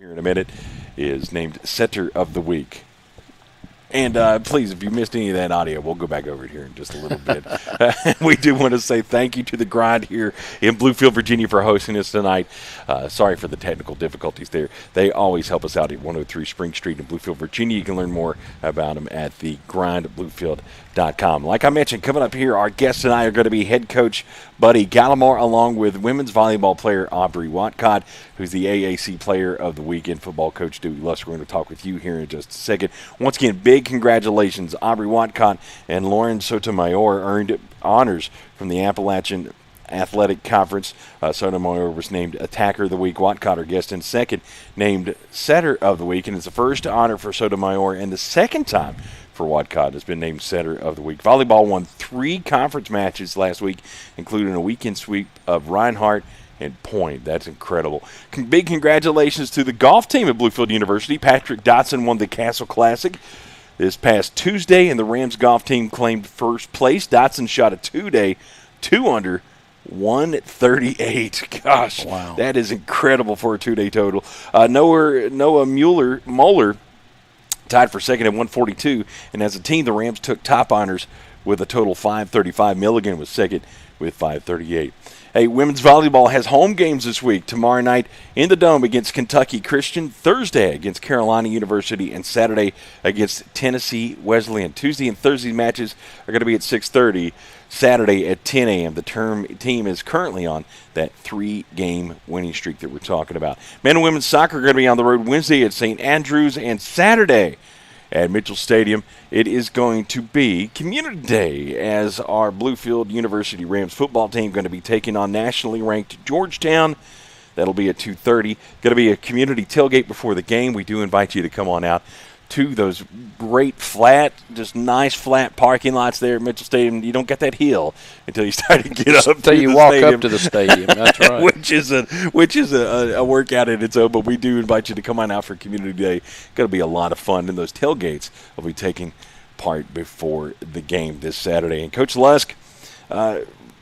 here in a minute, is named Setter of the Week. And please, if you missed any of that audio, we'll go back over it here in just a little bit. We do want to say thank you to The Grind here in Bluefield, Virginia for hosting us tonight. Sorry for the technical difficulties there. They always help us out at 103 Spring Street in Bluefield, Virginia. You can learn more about them at thegrindbluefield.com. Like I mentioned, coming up here, our guests tonight are going to be head coach Buddy Gallimore, along with women's volleyball player Aubrey Watcott, who's the AAC Player of the Week, and football coach Dewey Lusk. We're going to talk with you here in just a second. Once again, big congratulations. Aubrey Watcott and Lauren Sotomayor earned honors from the Appalachian Athletic Conference. Sotomayor was named Attacker of the Week. Watcott, our guest in second, named Setter of the Week, and it's the first honor for Sotomayor and the second time for Watcott has been named Setter of the Week. Volleyball won 3 conference matches last week, including a weekend sweep of Reinhardt and Point. That's incredible. Big congratulations to the golf team at Bluefield University. Patrick Dotson won the Castle Classic this past Tuesday, and the Rams golf team claimed first place. Dotson shot a 2-day, 2-under, 138. Gosh, wow. That is incredible for a 2-day total. Noah Moeller tied for second at 142, and as a team, the Rams took top honors with a total 535. Milligan was second with 538. Hey, women's volleyball has home games this week. Tomorrow night in the Dome against Kentucky Christian, Thursday against Carolina University, and Saturday against Tennessee Wesleyan. Tuesday and Thursday matches are going to be at 6:30. Saturday at 10 a.m. The team is currently on that 3-game winning streak that we're talking about. Men and women's soccer are going to be on the road Wednesday at St. Andrews, and Saturday at Mitchell Stadium. It is going to be Community Day, as our Bluefield University Rams football team going to be taking on nationally ranked Georgetown. That'll be at 2:30. Going to be a community tailgate before the game. We do invite you to come on out to those great just nice flat parking lots there at Mitchell Stadium. You don't get that hill until you start to get up until you walk up to the stadium. That's right. which is a workout in its own. But we do invite you to come on out for Community Day. Going to be a lot of fun, and those tailgates will be taking part before the game this Saturday. And Coach Lusk,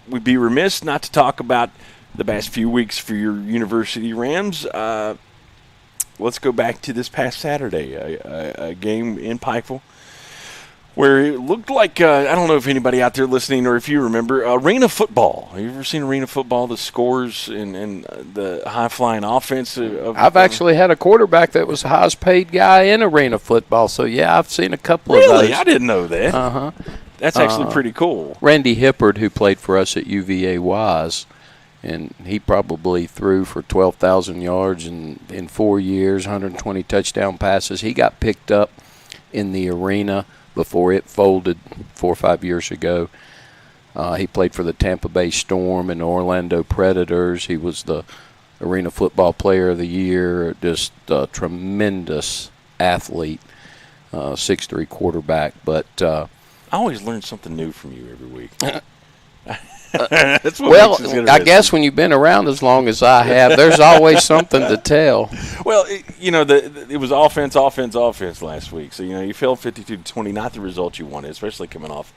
we'd be remiss not to talk about the past few weeks for your University Rams. Let's go back to this past Saturday, a game in Pikeville where it looked like, I don't know if anybody out there listening or if you remember, arena football. Have you ever seen arena football, the scores and the high-flying offense? I've actually had a quarterback that was the highest-paid guy in arena football, so, yeah, I've seen a couple of those. Really? I didn't know that. Uh-huh. That's actually pretty cool. Randy Hippard, who played for us at UVA Wise, and he probably threw for 12,000 yards in 4 years, 120 touchdown passes. He got picked up in the arena before it folded 4 or 5 years ago. He played for the Tampa Bay Storm and Orlando Predators. He was the Arena Football Player of the Year, just a tremendous athlete, 6'3" quarterback. But I always learn something new from you every week. Well, I guess when you've been around as long as I have, there's always something to tell. Well, it was offense last week. So, you fell 52-20, not the result you wanted, especially coming off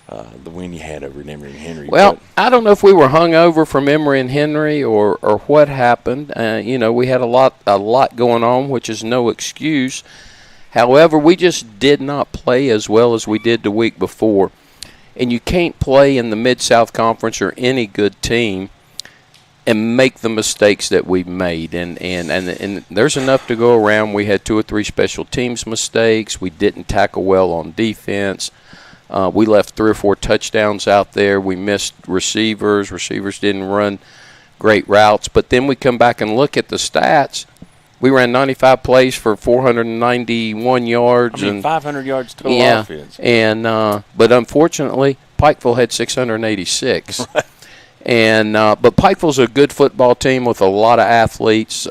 the win you had over Emory and Henry. Well, I don't know if we were hung over from Emory and Henry or what happened. We had a lot going on, which is no excuse. However, we just did not play as well as we did the week before. And you can't play in the Mid-South Conference or any good team and make the mistakes that we've made. And there's enough to go around. We had 2 or 3 special teams mistakes. We didn't tackle well on defense. We left 3 or 4 touchdowns out there. We missed receivers. Receivers didn't run great routes. But then we come back and look at the stats. We ran 95 plays for 491 yards. and 500 yards total offense. And but unfortunately, Pikeville had 686. Right. And but Pikeville's a good football team with a lot of athletes.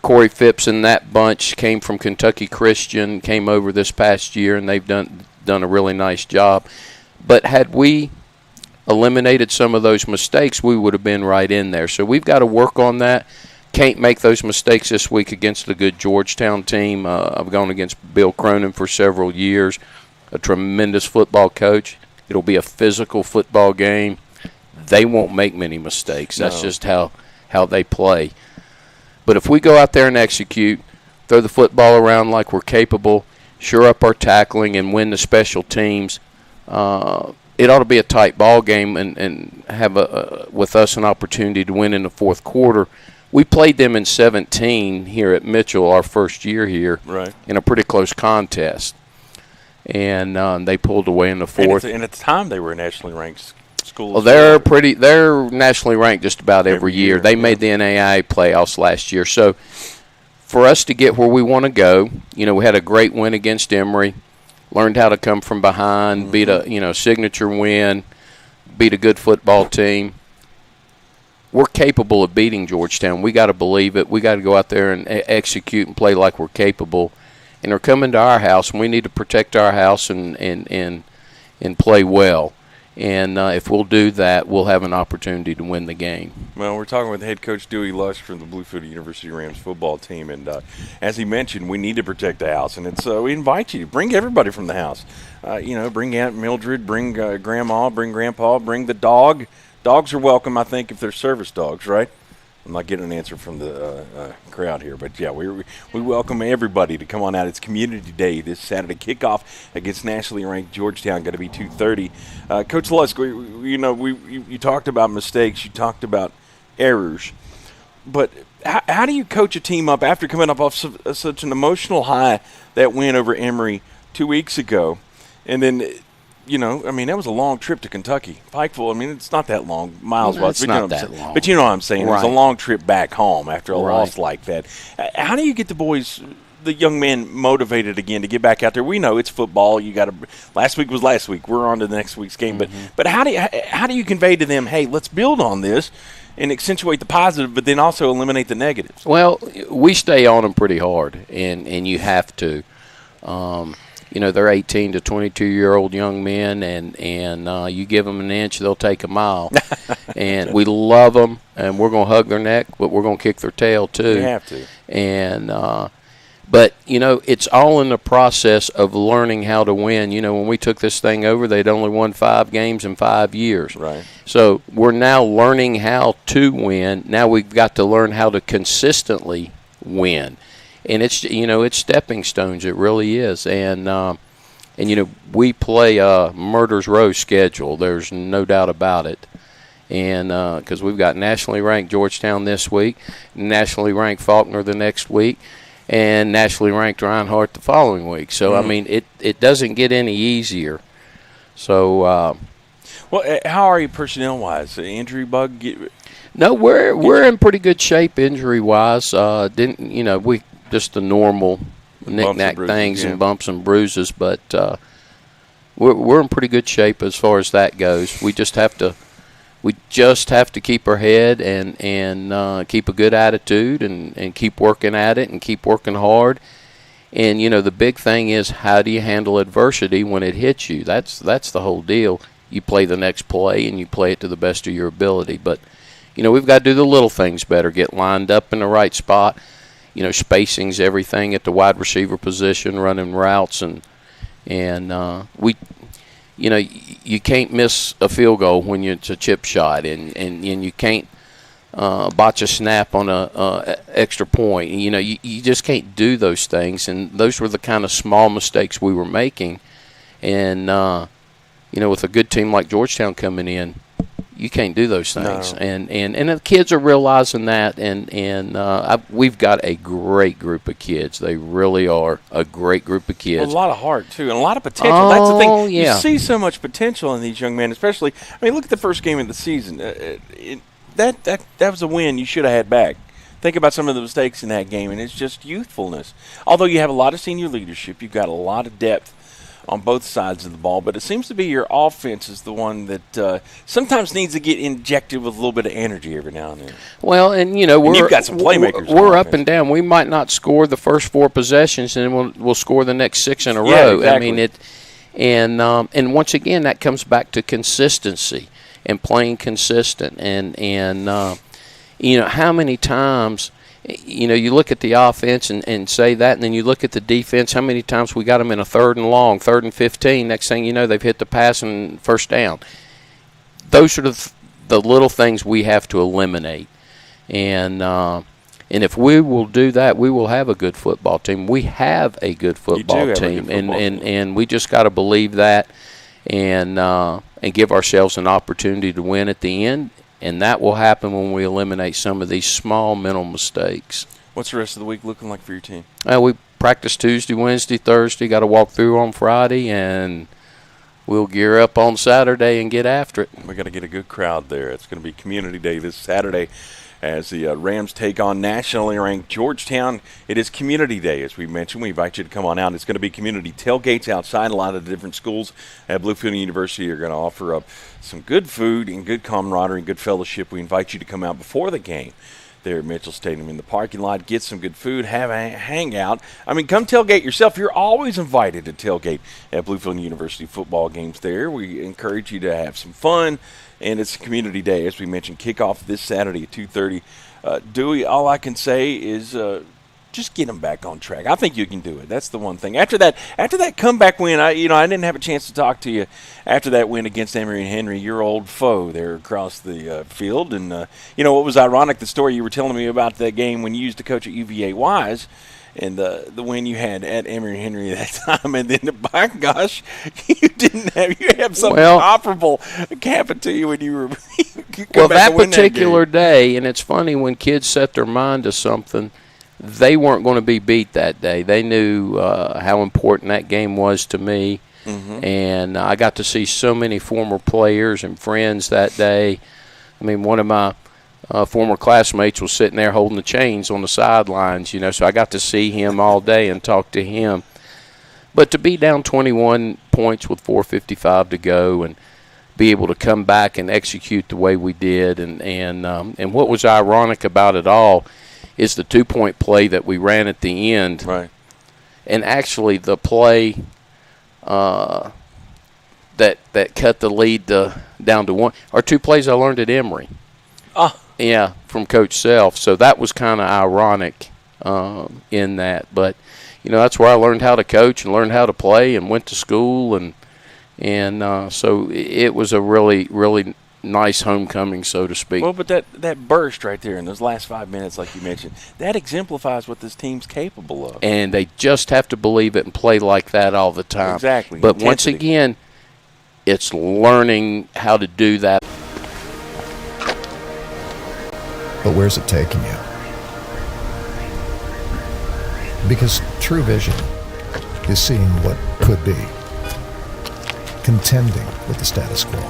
Corey Phipps and that bunch came from Kentucky Christian, came over this past year, and they've done a really nice job. But had we eliminated some of those mistakes, we would have been right in there. So we've got to work on that. Can't make those mistakes this week against the good Georgetown team. I've gone against Bill Cronin for several years, a tremendous football coach. It'll be a physical football game. They won't make many mistakes. That's just how they play. But if we go out there and execute, throw the football around like we're capable, shore up our tackling, and win the special teams, it ought to be a tight ball game and have with us an opportunity to win in the fourth quarter. We played them in 17 here at Mitchell, our first year here, right, in a pretty close contest. And they pulled away in the fourth. And at the time, they were a nationally ranked school. Well, they're nationally ranked just about every year. They made the NAIA playoffs last year. So for us to get where we want to go, we had a great win against Emory, learned how to come from behind, beat a signature win, beat a good football team. We're capable of beating Georgetown. We got to believe it. We got to go out there and execute and play like we're capable. And they're coming to our house, and we need to protect our house and play well. And if we'll do that, we'll have an opportunity to win the game. Well, we're talking with head coach Dewey Lush from the Bluefield University Rams football team. And as he mentioned, we need to protect the house. And we invite you to bring everybody from the house. Bring Aunt Mildred, bring Grandma, bring Grandpa, bring the dog. Dogs are welcome, I think, if they're service dogs, right? I'm not getting an answer from the crowd here, but yeah, we welcome everybody to come on out. It's Community Day this Saturday. Kickoff against nationally ranked Georgetown, going to be 2:30. Coach Lusk, you talked about mistakes, you talked about errors, but how do you coach a team up after coming up off such an emotional high, that win over Emory 2 weeks ago, and then? That was a long trip to Kentucky. Pikeville, it's not that long, miles-wise. It's not that long. But you know what I'm saying. Right. It was a long trip back home after a loss like that. How do you get the young men, motivated again to get back out there? We know it's football. Last week was last week. We're on to the next week's game. But how do you convey to them, hey, let's build on this and accentuate the positive, but then also eliminate the negatives? Well, we stay on them pretty hard, and you have to. They're 18 to 22-year-old young men, and you give them an inch, they'll take a mile. And we love them, and we're going to hug their neck, but we're going to kick their tail too. You have to. And but it's all in the process of learning how to win. When we took this thing over, they'd only won 5 games in 5 years. Right. So we're now learning how to win. Now we've got to learn how to consistently win. And it's stepping stones. It really is. And we play a Murder's Row schedule. There's no doubt about it. And because we've got nationally ranked Georgetown this week, nationally ranked Faulkner the next week, and nationally ranked Reinhardt the following week. So it doesn't get any easier. So. Well, how are you personnel-wise? Injury bug? No, we're in pretty good shape injury-wise. We just the normal knick-knack things and bumps and bruises, but we're in pretty good shape as far as that goes. We just have to keep our head and keep a good attitude and keep working at it and keep working hard. And the big thing is, how do you handle adversity when it hits you? That's the whole deal. You play the next play and you play it to the best of your ability. But we've got to do the little things better, get lined up in the right spot. Spacing's everything at the wide receiver position, running routes, and we, you can't miss a field goal when it's a chip shot, and you can't botch a snap on a extra point. You just can't do those things, and those were the kind of small mistakes we were making. And with a good team like Georgetown coming in, you can't do those things. No. And the kids are realizing that, and we've got a great group of kids. They really are a great group of kids. A lot of heart, too, and a lot of potential. That's the thing. Yeah. You see so much potential in these young men, especially. Look at the first game of the season. That was a win you should have had back. Think about some of the mistakes in that game, and it's just youthfulness. Although you have a lot of senior leadership, you've got a lot of depth on both sides of the ball, but it seems to be your offense is the one that sometimes needs to get injected with a little bit of energy every now and then. Well, and you've got some playmakers. We're up and down. We might not score the first 4 possessions, and then we'll score the next 6 in a row. Exactly. And once again, that comes back to consistency and playing consistent. And how many times. You look at the offense and say that, and then you look at the defense, how many times we got them in a 3rd and long, 3rd and 15. Next thing you know, they've hit the pass and first down. Those are the little things we have to eliminate. And, And if we will do that, we will have a good football team. We have a good football team, and we just got to believe that and give ourselves an opportunity to win at the end. And that will happen when we eliminate some of these small mental mistakes. What's the rest of the week looking like for your team? We practice Tuesday, Wednesday, Thursday. Got to walk through on Friday, and we'll gear up on Saturday and get after it. We got to get a good crowd there. It's going to be Community Day this Saturday as the Rams take on nationally ranked Georgetown. It is Community Day, as we mentioned. We invite you to come on out. It's going to be community tailgates outside. A lot of the different schools at Bluefield University are going to offer up some good food and good camaraderie and good fellowship. We invite you to come out before the game there at Mitchell Stadium in the parking lot, get some good food, have a hangout. I mean, come tailgate yourself. You're always invited to tailgate at Bluefield University football games there. We encourage you to have some fun, and it's Community Day, as we mentioned. Kickoff this Saturday at 2:30. Dewey, all I can say is just get them back on track. I think you can do it. That's the one thing. After that comeback win, I didn't have a chance to talk to you after that win against Emory and Henry, your old foe there across the field. And what was ironic, the story you were telling me about that game when you used to coach at UVA Wise, and the win you had at Emory and Henry at that time, and then by gosh, you have something comparable happen to you when you were. That particular day, and it's funny when kids set their mind to something. They weren't going to be beat that day. They knew how important that game was to me, and I got to see so many former players and friends that day. I mean, one of my former classmates was sitting there holding the chains on the sidelines, so I got to see him all day and talk to him. But to be down 21 points with 4:55 to go and be able to come back and execute the way we did, and what was ironic about it all is the 2-point play that we ran at the end. Right. And actually the play that cut the lead down to 1 are 2 plays I learned at Emory. Yeah, from Coach Self. So that was kind of ironic in that. But, that's where I learned how to coach and learned how to play and went to school. And so it was a really, really nice homecoming, so to speak. Well, but that burst right there in those last 5 minutes, like you mentioned, that exemplifies what this team's capable of. And they just have to believe it and play like that all the time. Exactly. But once again, it's learning how to do that. But where's it taking you? Because true vision is seeing what could be, contending with the status quo.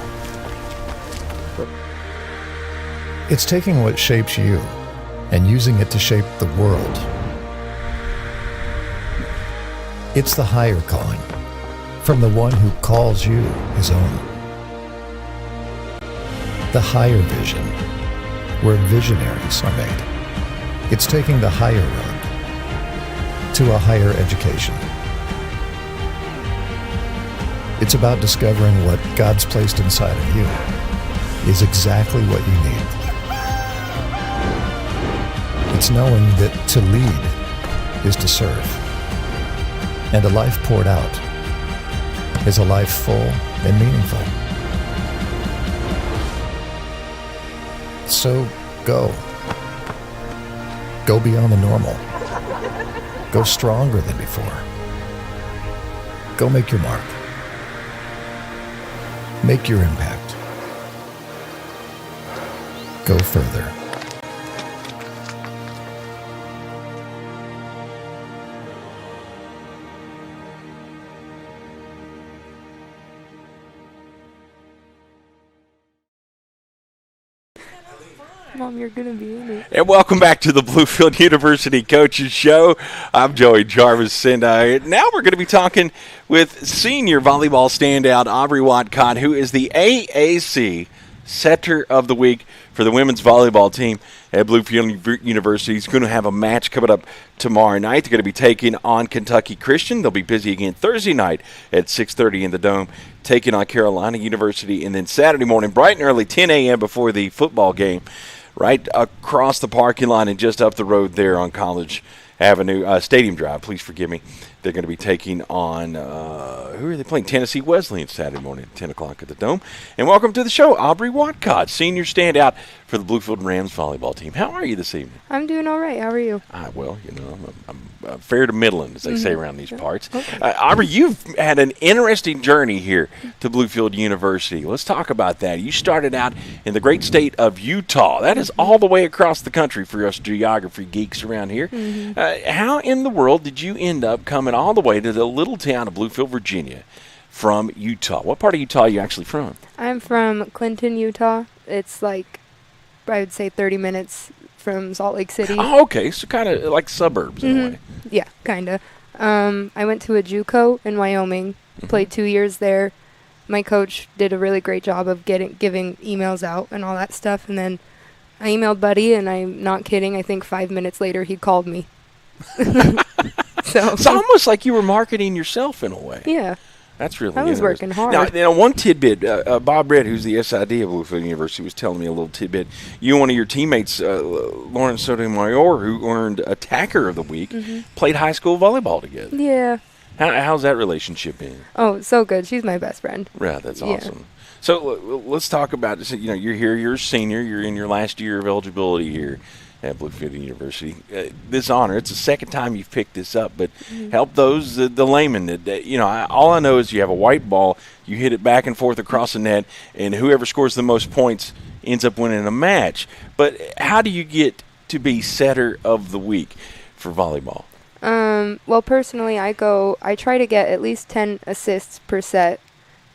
It's taking what shapes you and using it to shape the world. It's the higher calling from the one who calls you his own. The higher vision, where visionaries are made. It's taking the higher road to a higher education. It's about discovering what God's placed inside of you is exactly what you need. It's knowing that to lead is to serve. And a life poured out is a life full and meaningful. So go. Go beyond the normal. Go stronger than before. Go make your mark. Make your impact. Go further. Mom, you're going to be in it. And welcome back to the Bluefield University Coaches Show. I'm Joey Jarvis, and now we're going to be talking with senior volleyball standout Aubrey Watcott, who is the AAC Setter of the Week for the women's volleyball team at Bluefield University. He's going to have a match coming up tomorrow night. They're going to be taking on Kentucky Christian. They'll be busy again Thursday night at 6:30 in the Dome, taking on Carolina University. And then Saturday morning, bright and early, 10 a.m. before the football game, right across the parking lot and just up the road there on College Avenue, Stadium Drive, please forgive me. They're going to be taking on, who are they playing? Tennessee Wesleyan Saturday morning at 10 o'clock at the Dome. And welcome to the show, Aubrey Watcott, senior standout for the Bluefield Rams volleyball team. How are you this evening? I'm doing all right. How are you? Well, I'm fair to middling, as they say around these parts. Okay. Aubrey, you've had an interesting journey here to Bluefield University. Let's talk about that. You started out in the great state of Utah. That is all the way across the country for us geography geeks around here. How in the world did you end up coming all the way to the little town of Bluefield, Virginia from Utah? What part of Utah are you actually from? I'm from Clinton, Utah. It's like, I would say 30 minutes from Salt Lake City. Oh, okay. So kind of like suburbs in a way. Yeah, kind of. I went to a JUCO in Wyoming, played 2 years there. My coach did a really great job of giving emails out and all that stuff. And then I emailed Buddy, and I'm not kidding, I think 5 minutes later he called me. So It's almost like you were marketing yourself in a way. yeah, That's really I was interesting. working hard. Now, one tidbit, Bob Red, who's the SID of Bluefield University, was telling me a little tidbit. You and one of your teammates, Lawrence Sotomayor, who earned Attacker of the Week, played high school volleyball together. yeah. How's that relationship been? Oh, so good. She's my best friend. Yeah, that's Yeah. awesome. So let's talk about this. You're here, you're a senior, you're in your last year of eligibility here at Bluefield University. This honor, it's the second time you've picked this up, but help those, the laymen, that all I know is you have a white ball, you hit it back and forth across the net, and whoever scores the most points ends up winning a match. But how do you get to be setter of the week for volleyball? Well, personally, I try to get at least 10 assists per set.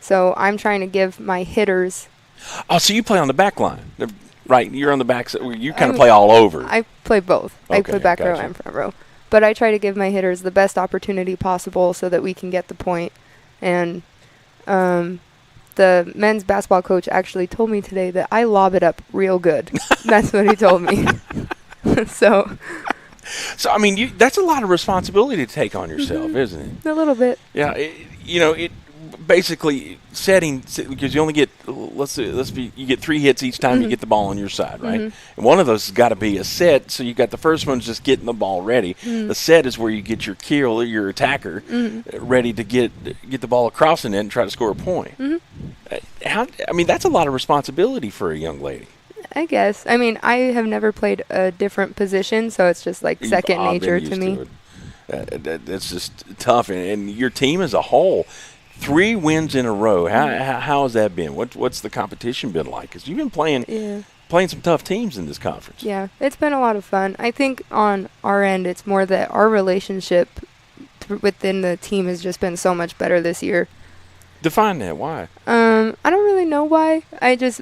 So I'm trying to give my hitters. Oh, so you play on the back line. Right, you're on the back side. You kind of play all over. I play both. I Okay, play back row gotcha. and front row. But I try to give my hitters the best opportunity possible so that we can get the point. And the men's basketball coach actually told me today that I lob it up real good. That's what he told me. So So, I mean, that's a lot of responsibility to take on yourself, isn't it? a little bit. Yeah, it basically setting, because you only get, you get 3 hits each time you get the ball on your side, right? And one of those has got to be a set, so you got the first one's just getting the ball ready. The set is where you get your kill, your attacker, ready to get the ball across the net and try to score a point. That's a lot of responsibility for a young lady. I guess. I mean, I have never played a different position, so it's just like second I've been nature used to me. it. That's just tough. And your team as a whole, 3 wins in a row. How has that been? What's the competition been like? Because you've been playing some tough teams in this conference. Yeah, it's been a lot of fun. I think on our end, it's more that our relationship within the team has just been so much better this year. Define that. Why? I don't really know why.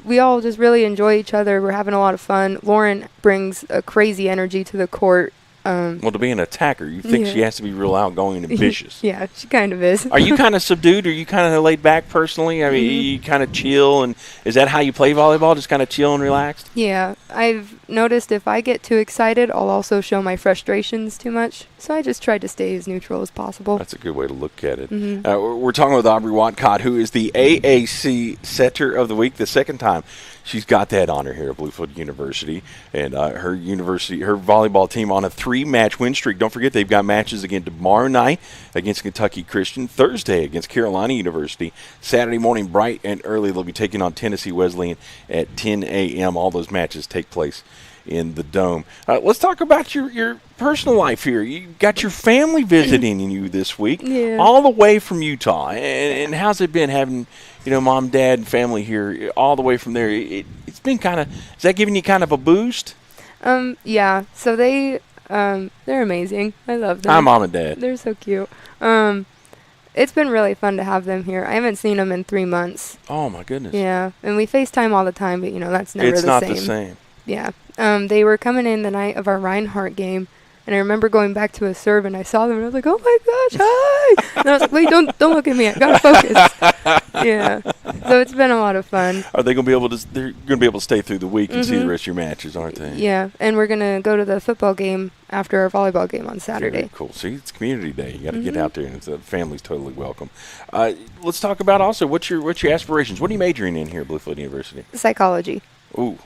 We all just really enjoy each other. We're having a lot of fun. Lauren brings a crazy energy to the court. Well, to be an attacker, you think Yeah. she has to be real outgoing and vicious. Yeah, she kind of is. Are you kind of subdued? Are you kind of laid back personally? I mean, you kind of chill, and is that how you play volleyball? Just kind of chill and relaxed? Yeah, I've noticed if I get too excited, I'll also show my frustrations too much. So I just try to stay as neutral as possible. That's a good way to look at it. We're talking with Aubrey Watcott, who is the AAC Setter of the Week, the second time she's got that honor here at Bluefield University. And her volleyball team on a 3-match win streak. Don't forget, they've got matches again tomorrow night against Kentucky Christian, Thursday against Carolina University, Saturday morning bright and early they'll be taking on Tennessee Wesleyan at 10 a.m. All those matches take place in the Dome. Let's talk about your personal life here. You got your family visiting you this week, all the way from Utah. And how's it been having, mom, dad, and family here all the way from there? It's been is that giving you kind of a boost? Yeah. So they're amazing. I love them. Hi, Mom and Dad. They're so cute. It's been really fun to have them here. I haven't seen them in 3 months. Oh my goodness. Yeah, and we FaceTime all the time, but that's never the same. It's not the same. Yeah. They were coming in the night of our Reinhardt game, and I remember going back to a serve, and I saw them, and I was like, "Oh my gosh, hi!" And I was like, "Wait, don't look at me. I gotta focus." Yeah. So it's been a lot of fun. Are they going to be able to? They're going to be able to stay through the week and see the rest of your matches, aren't they? Yeah, and we're gonna go to the football game after our volleyball game on Saturday. Very cool. See, it's community day. You got to get out there, and the family's totally welcome. Let's talk about also what's your aspirations. What are you majoring in here at Bluefield University? Psychology. Ooh.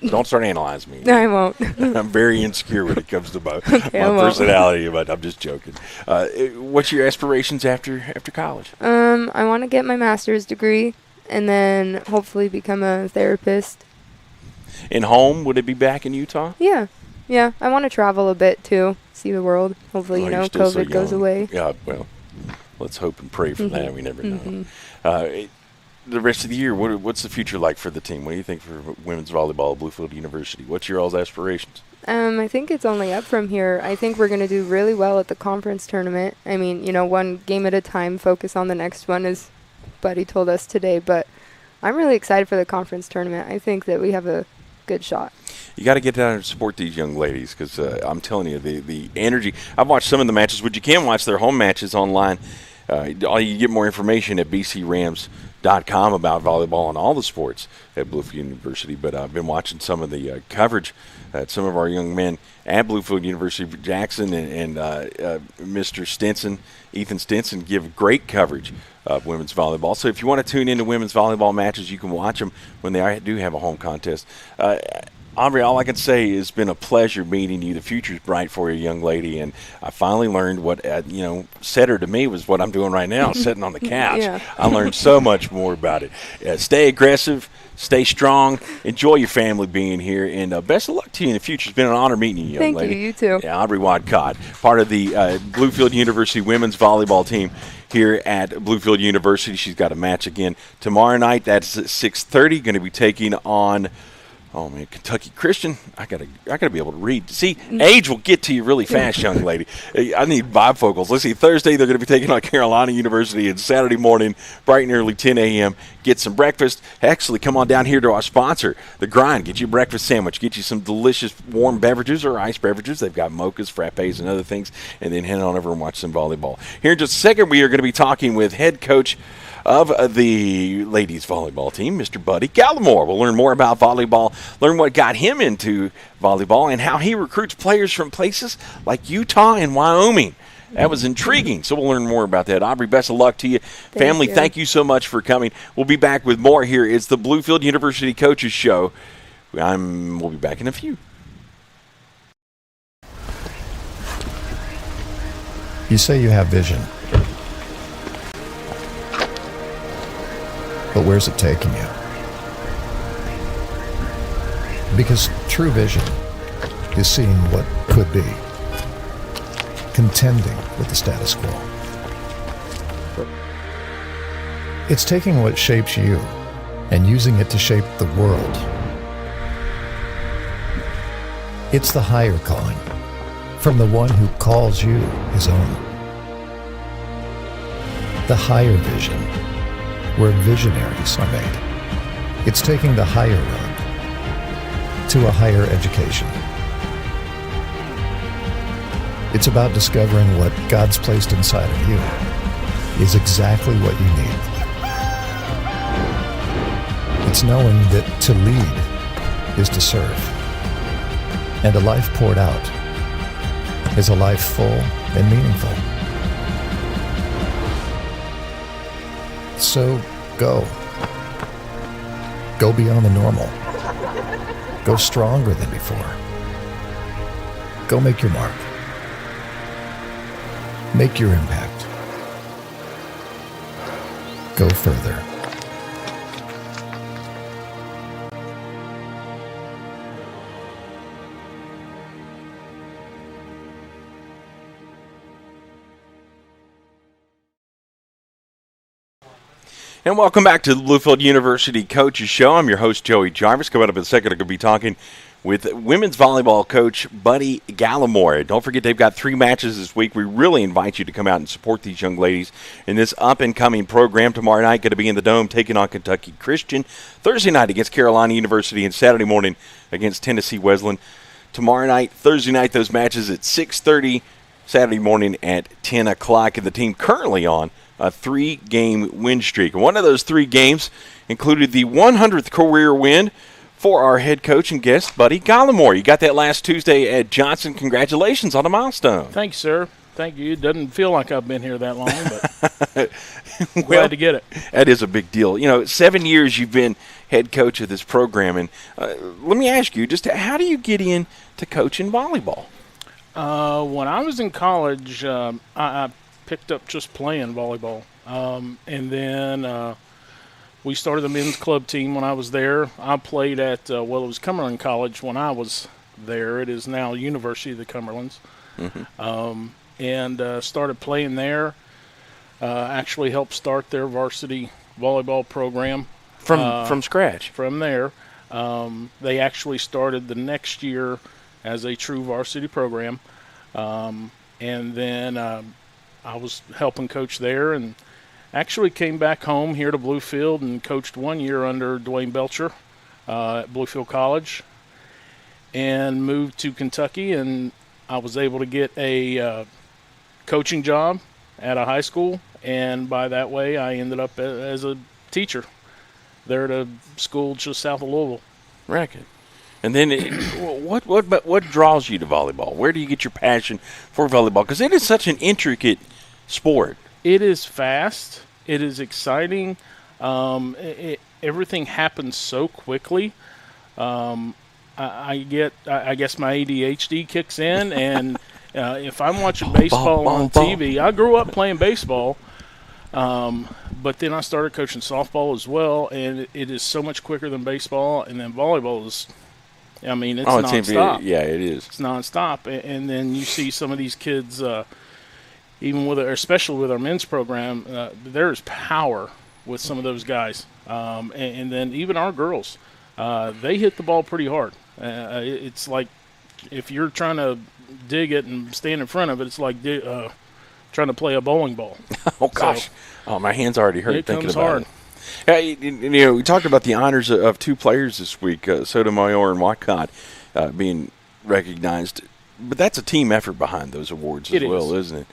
Don't start analyzing me. No, I won't. I'm very insecure when it comes to my Okay, I won't. personality, but I'm just joking. What's your aspirations after college? I want to get my master's degree and then hopefully become a therapist. And home, would it be back in Utah? Yeah. Yeah. I want to travel a bit too, see the world. Hopefully, Well, you're still so COVID goes young. away. Yeah, well, let's hope and pray for that. We never know. Mhm. The rest of the year, what's the future like for the team? What do you think for women's volleyball at Bluefield University? What's your all's aspirations? I think it's only up from here. I think we're going to do really well at the conference tournament. I mean, one game at a time, focus on the next one, as Buddy told us today. But I'm really excited for the conference tournament. I think that we have a good shot. You got to get down and support these young ladies because I'm telling you, the energy. I've watched some of the matches, but you can watch their home matches online. You get more information at bcrams.com about volleyball and all the sports at Bluefield University. But I've been watching some of the coverage that some of our young men at Bluefield University, Jackson and Mr. Stinson, Ethan Stinson, give great coverage of women's volleyball. So if you want to tune into women's volleyball matches, you can watch them when they do have a home contest. Aubrey, all I can say is it's been a pleasure meeting you. The future's bright for you, young lady, and I finally learned what, setter to me was what I'm doing right now, sitting on the couch. Yeah. I learned so much more about it. Stay aggressive, stay strong, enjoy your family being here, and best of luck to you in the future. It's been an honor meeting you, young Thank lady. you too. Yeah, Aubrey Wadcott, part of the Bluefield University women's volleyball team here at Bluefield University. She's got a match again tomorrow night. That's at 6:30. Going to be taking on Kentucky Christian. I gotta be able to read. See, age will get to you really fast, young lady. I need bifocals. Let's see. Thursday they're going to be taking on Carolina University, and Saturday morning, bright and early, 10 a.m. Get some breakfast. Actually, come on down here to our sponsor, The Grind. Get you a breakfast sandwich. Get you some delicious warm beverages or ice beverages. They've got mochas, frappes, and other things. And then head on over and watch some volleyball. Here in just a second, we are going to be talking with head coach of the ladies volleyball team, Mr. Buddy Gallimore. We'll learn more about volleyball, learn what got him into volleyball, and how he recruits players from places like Utah and Wyoming. That was intriguing. So we'll learn more about that. Aubrey, best of luck to you. Family, thank you so much for coming. We'll be back with more here. It's the Bluefield University Coaches Show. We'll be back in a few. You say you have vision. But where's it taking you? Because true vision is seeing what could be, contending with the status quo. It's taking what shapes you and using it to shape the world. It's the higher calling from the one who calls you his own. The higher vision, where visionaries are made. It's taking the higher road to a higher education. It's about discovering what God's placed inside of you is exactly what you need. It's knowing that to lead is to serve. And a life poured out is a life full and meaningful. So go. Go beyond the normal. Go stronger than before. Go make your mark. Make your impact. Go further. And welcome back to the Bluefield University Coaches Show. I'm your host, Joey Jarvis. Coming up in a second, I'm going to be talking with women's volleyball coach Buddy Gallimore. Don't forget, they've got 3 matches this week. We really invite you to come out and support these young ladies in this up-and-coming program. Tomorrow night, going to be in the Dome taking on Kentucky Christian. Thursday night against Carolina University, and Saturday morning against Tennessee Wesleyan. Tomorrow night, Thursday night, those matches at 6:30, Saturday morning at 10 o'clock. And the team currently on a 3-game win streak. One of those 3 games included the 100th career win for our head coach and guest, Buddy Gallimore. You got that last Tuesday at Johnson. Congratulations on a milestone. Thanks, sir. Thank you. It doesn't feel like I've been here that long, but glad to get it. That is a big deal. 7 years you've been head coach of this program. And let me ask you, just how do you get into coaching volleyball? When I was in college, I picked up just playing volleyball. And then we started the men's club team when I was there. I played at, it was Cumberland College when I was there. It is now University of the Cumberlands. And started playing there. Actually helped start their varsity volleyball program. From scratch? From there. They actually started the next year as a true varsity program. And then I was helping coach there and actually came back home here to Bluefield and coached 1 year under Dwayne Belcher at Bluefield College and moved to Kentucky, and I was able to get a coaching job at a high school, and by that way I ended up as a teacher there at a school just south of Louisville. Racket. And then what draws you to volleyball? Where do you get your passion for volleyball? Because it is such an intricate sport. It is fast. It is exciting. Everything happens so quickly. I guess my ADHD kicks in, and if I'm watching baseball on TV, I grew up playing baseball, but then I started coaching softball as well, and it is so much quicker than baseball, and then volleyball is, it's nonstop. Yeah, it is. It's nonstop, and then you see some of these kids, especially with our men's program, there's power with some of those guys, and then even our girls, they hit the ball pretty hard. It's like if you're trying to dig it and stand in front of it, it's like trying to play a bowling ball. Oh, gosh. So, my hands already hurt thinking about it. We talked about the honors of two players this week, Sotomayor and Watcott being recognized. But that's a team effort behind those awards as well, isn't it?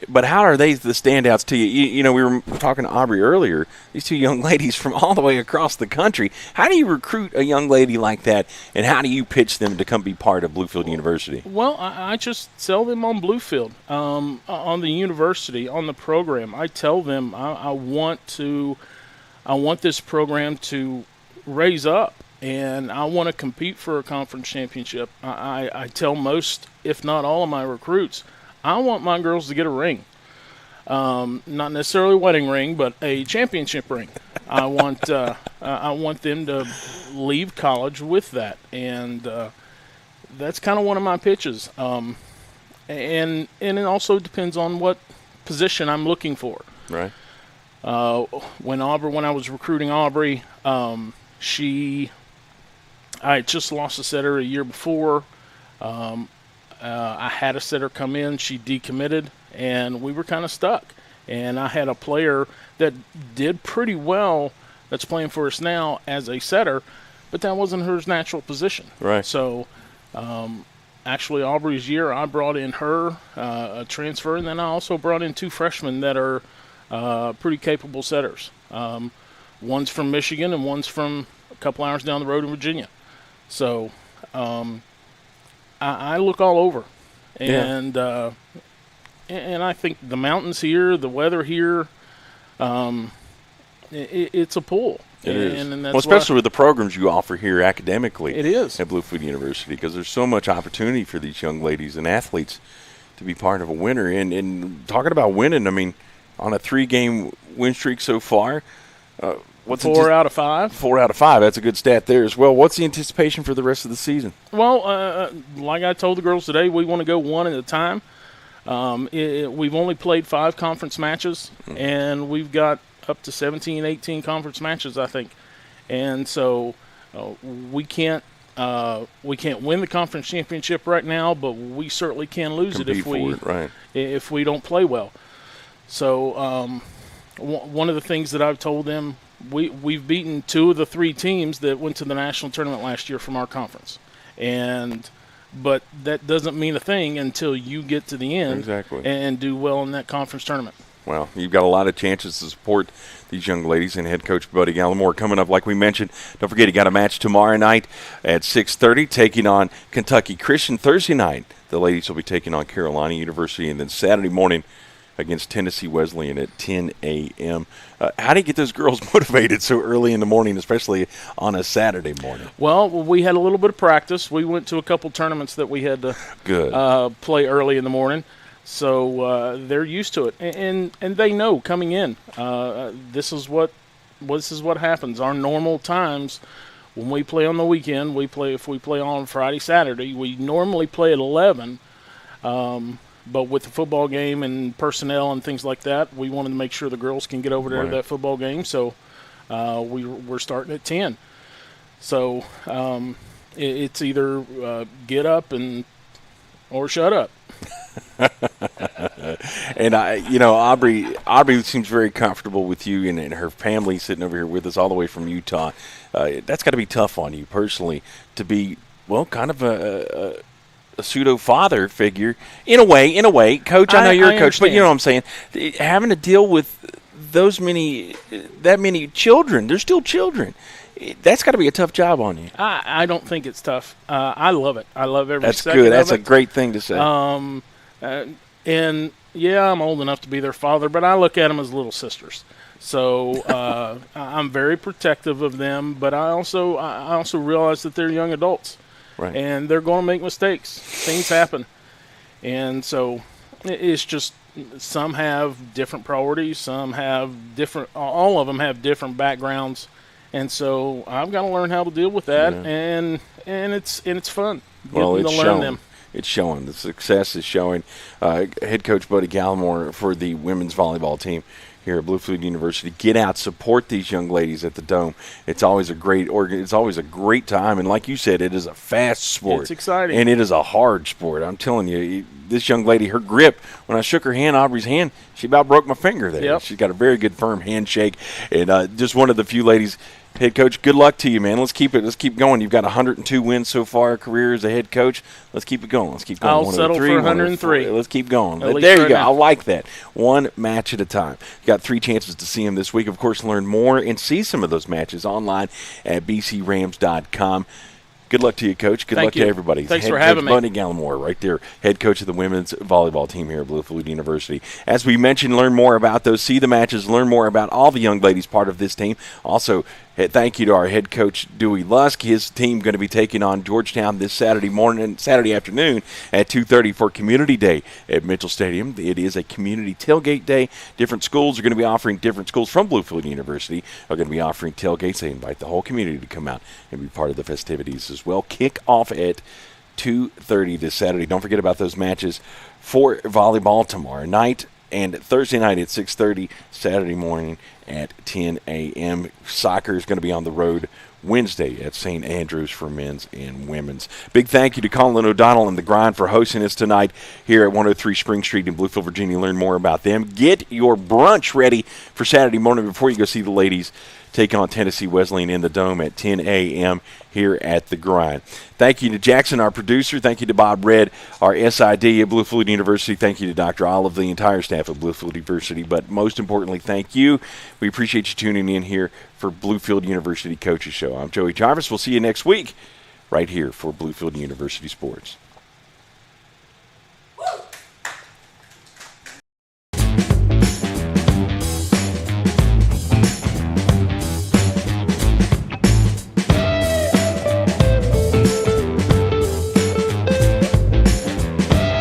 But how are they the standouts to you? We were talking to Aubrey earlier, these two young ladies from all the way across the country. How do you recruit a young lady like that, and how do you pitch them to come be part of Bluefield University? Well, I just sell them on Bluefield, on the university, on the program. I tell them I want this program to raise up, and I want to compete for a conference championship. I tell most, if not all of my recruits, I want my girls to get a ring. Not necessarily a wedding ring, but a championship ring. I want them to leave college with that, and that's kind of one of my pitches. And it also depends on what position I'm looking for. Right. When I was recruiting Aubrey, I had just lost a setter a year before. I had a setter come in. She decommitted, and we were kind of stuck. And I had a player that did pretty well that's playing for us now as a setter, but that wasn't her natural position. Right. So actually Aubrey's year, I brought in her, a transfer, and then I also brought in two freshmen that are pretty capable setters. One's from Michigan and one's from a couple hours down the road in Virginia. So I look all over, and I think the mountains here, the weather here, it's a pull. It is. And that's especially with the programs you offer here academically. It is. At Bluefield University, because there's so much opportunity for these young ladies and athletes to be part of a winner. And talking about winning, on a 3-game win streak so far, what's 4 out of 5? 4 out of 5. That's a good stat there as well. What's the anticipation for the rest of the season? Well, like I told the girls today, we want to go one at a time. We've only played 5 conference matches, and we've got up to 17, 18 conference matches, I think. And so we can't win the conference championship right now, but we certainly can lose it if we don't play well. So one of the things that I've told them, we've beaten 2 of the 3 teams that went to the national tournament last year from our conference, but that doesn't mean a thing until you get to the end and do well in that conference tournament. Well, you've got a lot of chances to support these young ladies and head coach Buddy Gallimore coming up. Like we mentioned, don't forget, you got a match tomorrow night at 6:30 taking on Kentucky Christian. Thursday night, the ladies will be taking on Carolina University, and then Saturday morning against Tennessee Wesleyan at 10 a.m. How do you get those girls motivated so early in the morning, especially on a Saturday morning? Well, we had a little bit of practice. We went to a couple tournaments that we had to play early in the morning. So they're used to it. And they know coming in, this is what this is what happens. Our normal times when we play on the weekend, if we play on Friday, Saturday, we normally play at 11. But with the football game and personnel and things like that, we wanted to make sure the girls can get over there to that football game. So we're starting at 10. So it's either get up or shut up. And Aubrey seems very comfortable with you, and her family sitting over here with us all the way from Utah. That's got to be tough on you personally to be, kind of a pseudo father figure in a way. Coach, I know you're a coach, but you know what I'm saying. Having to deal with that many children, they're still children. That's got to be a tough job on you. I don't think it's tough. I love it. I love every That's second good. That's of it. a great thing to say. And yeah, I'm old enough to be their father, but I look at them as little sisters. So I'm very protective of them, but I also realize that they're young adults, right? And they're going to make mistakes. Things happen, and so it's just some have different priorities, some have different. All of them have different backgrounds. And so I've got to learn how to deal with that, and it's fun. Well, it's learn showing. Them. It's showing. The success is showing. Head coach Buddy Gallimore for the women's volleyball team here at Bluefield University. Get out, support these young ladies at the Dome. It's always a great It's always a great time, and like you said, it is a fast sport. It's exciting, and it is a hard sport. I'm telling you, this young lady, her grip. When I shook her hand, Aubrey's hand, she about broke my finger there. Yep. She's got a very good, firm handshake, and just one of the few ladies. Head coach, good luck to you, man. Let's keep going. You've got 102 wins so far, career as a head coach. Let's keep it going. Let's keep going. I'll settle for 103. Let's keep going. There you go. I like that. One match at a time. You got 3 chances to see him this week. Of course, learn more and see some of those matches online at bcrams.com. Good luck to you, Coach. Good luck to everybody. Thanks for having me. Buddy Gallimore, right there, head coach of the women's volleyball team here at Bluefield University. As we mentioned, learn more about those, see the matches, learn more about all the young ladies part of this team. Also, thank you to our head coach, Dewey Lusk. His team going to be taking on Georgetown this Saturday afternoon at 2:30 for Community Day at Mitchell Stadium. It is a community tailgate day. Different schools are going to be offering, different schools from Bluefield University are going to be offering tailgates. They invite the whole community to come out and be part of the festivities as well. Kick off at 2:30 this Saturday. Don't forget about those matches for volleyball tomorrow night and Thursday night at 6:30, Saturday morning at 10 a.m. Soccer is going to be on the road Wednesday at St. Andrews for men's and women's. Big thank you to Colin O'Donnell and The Grind for hosting us tonight here at 103 Spring Street in Bluefield, Virginia. Learn more about them. Get your brunch ready for Saturday morning before you go see the ladies take on Tennessee Wesleyan in the Dome at 10 a.m. here at The Grind. Thank you to Jackson, our producer. Thank you to Bob Red, our SID at Bluefield University. Thank you to Dr. Olive, the entire staff at Bluefield University. But most importantly, thank you. We appreciate you tuning in here for Bluefield University Coaches Show. I'm Joey Jarvis. We'll see you next week right here for Bluefield University Sports.